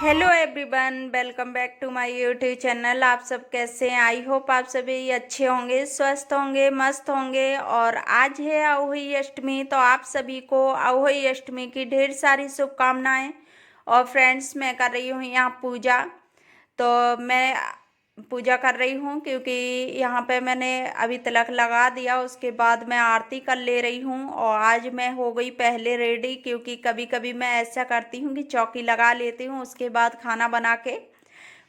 Hello everyone, welcome back to my YouTube channel. आप सब कैसे हैं? आई होप आप सभी अच्छे होंगे, स्वस्थ होंगे, मस्त होंगे। और आज है अहोई अष्टमी, तो आप सभी को अहोई अष्टमी की ढेर सारी शुभकामनाएं। और फ्रेंड्स, मैं कर रही हूँ यहाँ पूजा। तो मैं पूजा कर रही हूँ क्योंकि यहाँ पे मैंने अभी तिलक लगा दिया, उसके बाद मैं आरती कर ले रही हूँ। और आज मैं हो गई पहले रेडी, क्योंकि कभी कभी मैं ऐसा करती हूँ कि चौकी लगा लेती हूँ, उसके बाद खाना बना के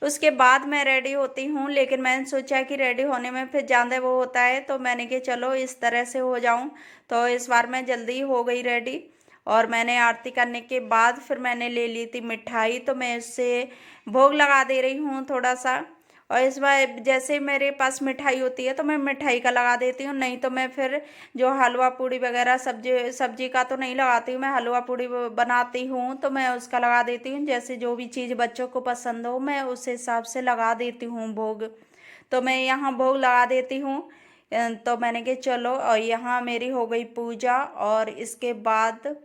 उसके बाद मैं रेडी होती हूँ। लेकिन मैंने सोचा कि रेडी होने में फिर ज़्यादा वो होता है, तो मैंने कि चलो इस तरह से हो जाऊँ। तो इस बार मैं जल्दी हो गई रेडी। और मैंने आरती करने के बाद फिर मैंने ले ली थी मिठाई, तो मैं उससे भोग लगा दे रही हूँ थोड़ा सा। और इस बार जैसे मेरे पास मिठाई होती है तो मैं मिठाई का लगा देती हूँ, नहीं तो मैं फिर जो हलवा पूड़ी वगैरह सब्जी सब्जी का तो नहीं लगाती हूँ। मैं हलवा पूड़ी बनाती हूँ तो मैं उसका लगा देती हूँ। जैसे जो भी चीज़ बच्चों को पसंद हो मैं उस हिसाब से लगा देती हूँ भोग। तो मैं यहाँ भोग लगा देती हूँ। तो मैंने कहा चलो, और यहाँ मेरी हो गई पूजा और इसके बाद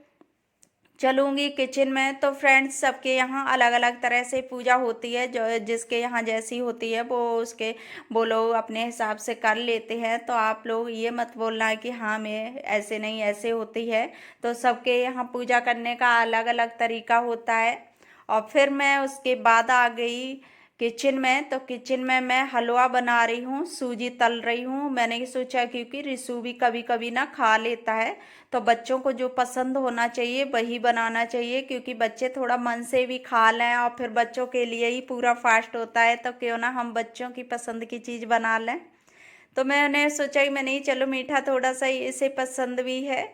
चलूंगी किचन में। तो फ्रेंड्स, सबके यहाँ अलग अलग तरह से पूजा होती है, जो जिसके यहाँ जैसी होती है वो लोग अपने हिसाब से कर लेते हैं। तो आप लोग ये मत बोलना है कि हाँ मैं ऐसे नहीं, ऐसे होती है। तो सबके यहाँ पूजा करने का अलग अलग तरीका होता है। और फिर मैं उसके बाद आ गई किचन में। तो किचन में मैं हलवा बना रही हूँ, सूजी तल रही हूँ। मैंने सोचा क्योंकि रिशु भी कभी कभी ना खा लेता है, तो बच्चों को जो पसंद होना चाहिए वही बनाना चाहिए, क्योंकि बच्चे थोड़ा मन से भी खा लें। और फिर बच्चों के लिए ही पूरा फास्ट होता है, तो क्यों ना हम बच्चों की पसंद की चीज़ बना लें। तो मैंने सोचा कि मैं नहीं, चलो मीठा थोड़ा सा इसे पसंद भी है।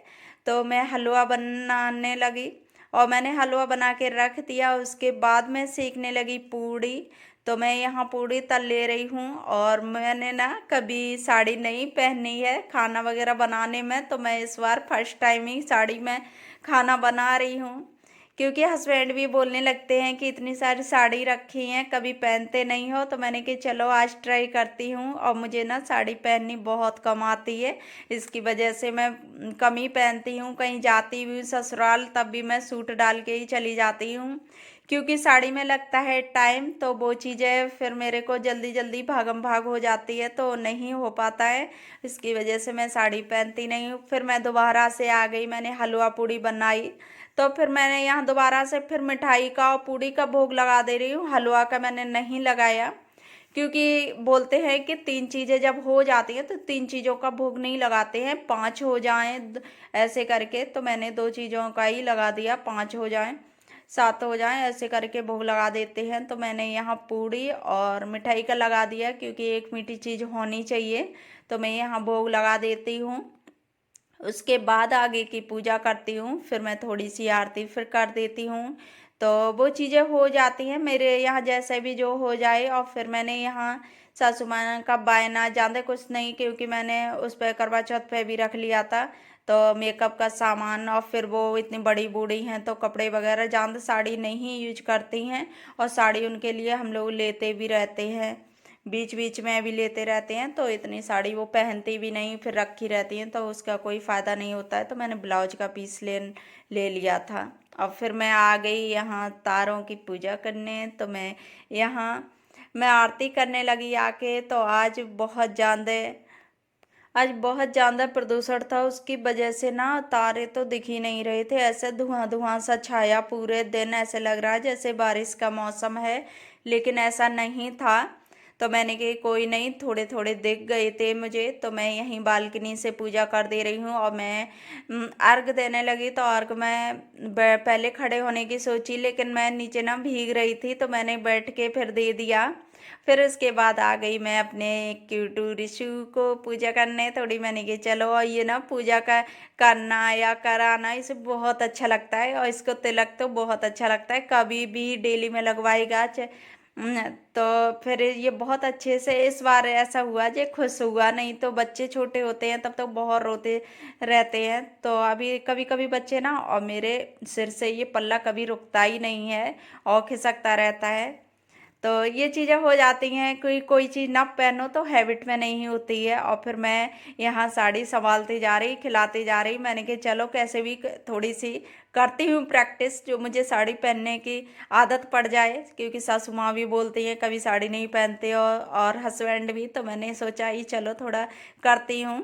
तो मैं हलवा बनाने लगी और मैंने हलवा बना के रख दिया। उसके बाद मैं सेकने लगी पूड़ी। तो मैं यहाँ पूड़ी तल ले रही हूँ। और मैंने ना कभी साड़ी नहीं पहनी है खाना वगैरह बनाने में, तो मैं इस बार फर्स्ट टाइम ही साड़ी में खाना बना रही हूँ। क्योंकि हस्बैंड भी बोलने लगते हैं कि इतनी सारी साड़ी रखी हैं, कभी पहनते नहीं हो। तो मैंने कि चलो आज ट्राई करती हूँ। और मुझे ना साड़ी पहननी बहुत कम आती है, इसकी वजह से मैं कम ही पहनती हूँ। कहीं जाती भी हूँ ससुराल तब भी मैं सूट डाल के ही चली जाती हूँ, क्योंकि साड़ी में लगता है टाइम, तो वो चीज़ें फिर मेरे को जल्दी जल्दी भागम भाग हो जाती है, तो नहीं हो पाता है। इसकी वजह से मैं साड़ी पहनती नहीं हूँ। फिर मैं दोबारा से आ गई, मैंने हलवा पूड़ी बनाई। तो फिर मैंने यहाँ दोबारा से फिर मिठाई का और पूड़ी का भोग लगा दे रही हूँ, हलवा का मैंने नहीं लगाया। क्योंकि बोलते हैं कि तीन चीज़ें जब हो जाती हैं तो तीन चीज़ों का भोग नहीं लगाते हैं, पांच हो जाएं ऐसे करके। तो मैंने दो चीज़ों का ही लगा दिया, पांच हो जाएं, सात हो जाएं, ऐसे करके भोग लगा देते हैं। तो मैंने यहाँ पूड़ी और मिठाई का लगा दिया, क्योंकि एक मीठी चीज़ होनी चाहिए। तो मैं यहाँ भोग लगा देती हूँ। उसके बाद आगे की पूजा करती हूँ, फिर मैं थोड़ी सी आरती फिर कर देती हूँ। तो वो चीज़ें हो जाती हैं मेरे यहाँ, जैसे भी जो हो जाए। और फिर मैंने यहाँ सासू माँ का बायना ज़्यादा कुछ नहीं, क्योंकि मैंने उस पर करवा चौथ पे भी रख लिया था। तो मेकअप का सामान, और फिर वो इतनी बड़ी बूढ़ी हैं तो कपड़े वगैरह ज़्यादा साड़ी नहीं यूज करती हैं। और साड़ी उनके लिए हम लोग लेते भी रहते हैं, बीच बीच में भी लेते रहते हैं। तो इतनी साड़ी वो पहनती भी नहीं, फिर रखी रहती हैं, तो उसका कोई फ़ायदा नहीं होता है। तो मैंने ब्लाउज का पीस ले लिया था। अब फिर मैं आ गई यहाँ तारों की पूजा करने। तो मैं आरती करने लगी आके। तो आज बहुत ज़्यादा प्रदूषण था, उसकी वजह से ना तारे तो दिख ही नहीं रहे थे। ऐसे धुआं धुआं सा छाया पूरे दिन, ऐसे लग रहा है जैसे बारिश का मौसम है, लेकिन ऐसा नहीं था। तो मैंने कहा कोई नहीं, थोड़े थोड़े दिख गए थे मुझे। तो मैं यहीं बालकनी से पूजा कर दे रही हूँ। और मैं अर्घ देने लगी। तो अर्घ मैं पहले खड़े होने की सोची, लेकिन मैं नीचे ना भीग रही थी, तो मैंने बैठ के फिर दे दिया। फिर उसके बाद आ गई मैं अपने क्यूटू ऋषु को पूजा करने थोड़ी। मैंने कि चलो, और ये ना पूजा का करना या कराना इसे बहुत अच्छा लगता है, और इसको तिलक तो बहुत अच्छा लगता है, कभी भी डेली में लगवाएगा तो फिर ये बहुत अच्छे से इस बार ऐसा हुआ जो खुश हुआ। नहीं तो बच्चे छोटे होते हैं तब तो बहुत रोते रहते हैं। तो अभी कभी कभी बच्चे ना, और मेरे सिर से ये पल्ला कभी रुकता ही नहीं है और खिसकता रहता है। तो ये चीज़ें हो जाती हैं, कोई कोई चीज़ ना पहनो तो हैबिट में नहीं होती है। और फिर मैं यहाँ साड़ी संभालती जा रही, खिलाती जा रही। मैंने कहा चलो कैसे भी थोड़ी सी करती हूँ प्रैक्टिस, जो मुझे साड़ी पहनने की आदत पड़ जाए, क्योंकि सासू माँ भी बोलती हैं कभी साड़ी नहीं पहनते और हस्बैंड भी। तो मैंने सोचा ही चलो थोड़ा करती हूँ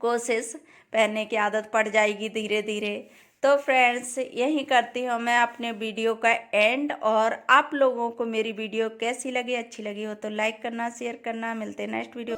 कोशिश, पहनने की आदत पड़ जाएगी धीरे धीरे। तो फ्रेंड्स यही करती हूँ मैं अपने वीडियो का एंड। और आप लोगों को मेरी वीडियो कैसी लगी, अच्छी लगी हो तो लाइक करना, शेयर करना। मिलते हैं नेक्स्ट वीडियो।